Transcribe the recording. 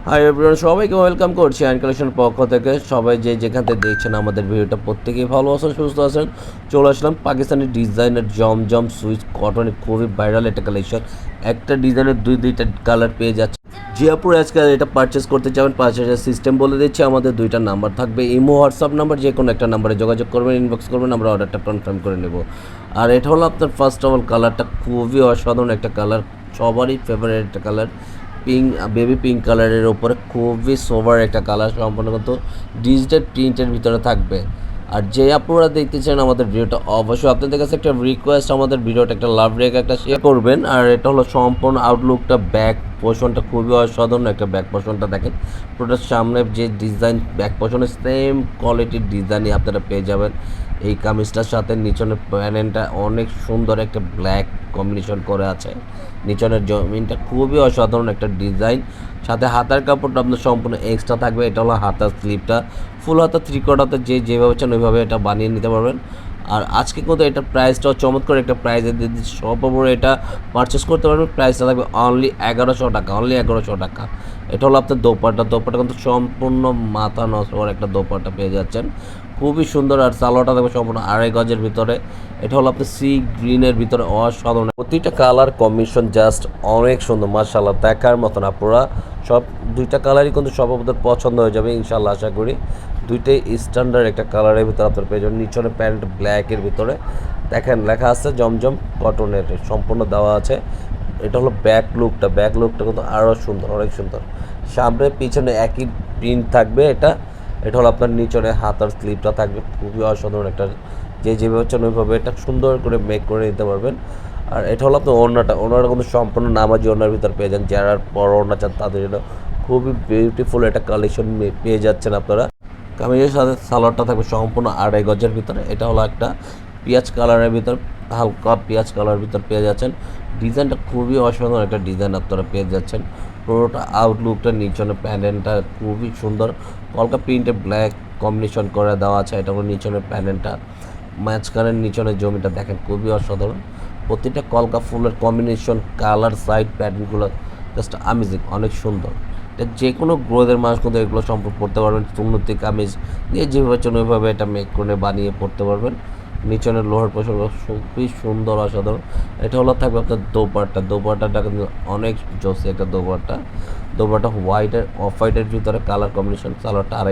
Hi everyone, সবাইকে welcome করছি and কালেকশনের পক্ষ থেকে। সবাই যে যেখান থেকে দেখছেন আমাদের ভিডিওটা, প্রত্যেকেই ভালো আছেন, সুস্থ আছেন। চলে আসলাম পাকিস্তানি ডিজাইনের জমজম সুইচ কটনের খুবই ভাইরাল একটা কালেকশন। একটা ডিজাইনের দুইটা কালার পেয়ে যাচ্ছে। জিয়াপুর আজকে এটা পারচেস করতে চাবেন, পারচেসের সিস্টেম বলে দিচ্ছি। আমাদের দুইটা নাম্বার থাকবে, ইমো হোয়াটসঅ্যাপ নাম্বার, যে কোনো একটা নাম্বারে যোগাযোগ করবেন, ইনবক্স করবেন, আমরা অর্ডারটা কনফার্ম করে নেব। আর এটা হলো আপনার ফার্স্ট অফ অল কালারটা খুবই অসাধারণ একটা কালার, সবারই ফেভারিট একটা কালার। পিঙ্ক, বেবি পিঙ্ক কালারের ওপরে খুবই সোবার একটা কালার, সম্পূর্ণ কিন্তু ডিজিটাল প্রিন্টের ভিতরে থাকবে। আর যে আপনারা দেখতে চান আমাদের ভিডিওটা, অবশ্যই আপনাদের কাছে একটা রিকোয়েস্ট, আমাদের ভিডিওটা একটা লাভ রেখে একটা শেয়ার করবেন। আর এটা হলো সম্পূর্ণ আউটলুকটা, ব্যাক পোর্শনটা খুবই অসাধারণ একটা ব্যাক পোর্শনটা দেখেন। প্রোডাক্ট সামনে যে ডিজাইন, ব্যাক পোর্শনে সেম কোয়ালিটির ডিজাইনই আপনারা পেয়ে যাবেন। এই কামিজটার সাথে নিচনের প্যানেলটা অনেক সুন্দর একটা ব্ল্যাক কম্বিনেশন করে আছে। নিচনের জমিনটা খুবই অসাধারণ একটা ডিজাইন। সাথে হাতার কাপড়টা আপনার সম্পূর্ণ এক্সট্রা থাকবে। এটা হলো হাতার স্লিপটা, ফুল হাতা থ্রি কোয়ার্টারতে যে যেভাবে চান ওইভাবে এটা বানিয়ে নিতে পারবেন। আর আজকে কিন্তু এটার প্রাইসটাও চমৎকার একটা প্রাইসে দিয়ে দিচ্ছি। সর্বোপরি এটা পারচেস করতে পারবেন, প্রাইসটা থাকবে অনলি 1100 টাকা, অনলি 1100 টাকা। এটা হলো আপনার দোপাট্টা কিন্তু সম্পূর্ণ মাথা নষ্ট করে একটা দোপাট্টা পেয়ে যাচ্ছেন, খুবই সুন্দর। আর সালোয়ারটা থাকবে সম্পূর্ণ 2.5 গজের ভিতরে। এটা হলো আপনার সি গ্রিনের ভিতরে, অসাধারণ প্রতিটা কালার কম্বিনেশন জাস্ট অনেক সুন্দর, মাশাআল্লাহ দেখার মতন। আপনারা সব দুইটা কালারই কিন্তু সব আপনাদের পছন্দ হয়ে যাবে ইনশাআল্লাহ, আশা করি। দুইটাই স্ট্যান্ডার্ড একটা কালারের ভিতরে আপনার পেয়ে যাবেন। নিচনে প্যান্ট ব্ল্যাকের ভিতরে দেখেন লেখা আছে জমজম কটনের, সম্পূর্ণ দেওয়া আছে। এটা হলো ব্যাক লুকটা কিন্তু আরও সুন্দর, অনেক সুন্দর। সামনে পিছনে একই প্রিন্ট থাকবে। এটা হলো আপনার নিচনে হাতার স্লিপটা থাকবে, খুবই অসাধারণ একটা, যে যেভাবে চান ওইভাবে এটা সুন্দর করে মেক করে নিতে পারবেন। আর এটা হলো আপনার ওড়নাটা কিন্তু সম্পূর্ণ নামাজি ওড়নার ভিতর পেয়ে যান। যারা বড় ওড়না চান তাদের জন্য খুবই বিউটিফুল একটা কালেকশন পেয়ে যাচ্ছেন আপনারা। কামিজের সাথে সালোয়ারটা থাকবে সম্পূর্ণ 2.5 গজের ভিতরে। এটা হলো একটা পেঁয়াজ কালারের ভিতর, হালকা পেঁয়াজ কালারের ভিতর পেয়ে যাচ্ছেন। ডিজাইনটা খুবই অসাধারণ একটা ডিজাইন আপনারা পেয়ে যাচ্ছেন। পুরোটা আউটলুকটা, নিচনে প্যানেলটা খুবই সুন্দর, কলকা প্রিন্টে ব্ল্যাক কম্বিনেশন করে দেওয়া আছে। এটা হলো নিচনের প্যানেলটা, মাঝখানের নিচনের জমিটা দেখেন খুবই অসাধারণ। প্রতিটা কলকা ফুলের কম্বিনেশন, কালার, সাইড প্যাটার্নগুলো জাস্ট আমেজিং, অনেক সুন্দর। এটা যে কোনো গ্রোদের মানুষ কিন্তু এগুলো সম্পর্ক পড়তে পারবেন। সুন্নতি কামিজ দিয়ে যেভাবে চান ওইভাবে এটা মেক করে বানিয়ে পড়তে পারবেন। নিচনের লোহার পোশাক খুবই সুন্দর, অসাধারণ। এটা হলো থাকবে আপনার দোপাট্টাটা কিন্তু অনেক জোসি একটা দোপাট্টা হোয়াইটের, অফ হোয়াইটের ভিতরে কালার কম্বিনেশন, কালারটা 2.5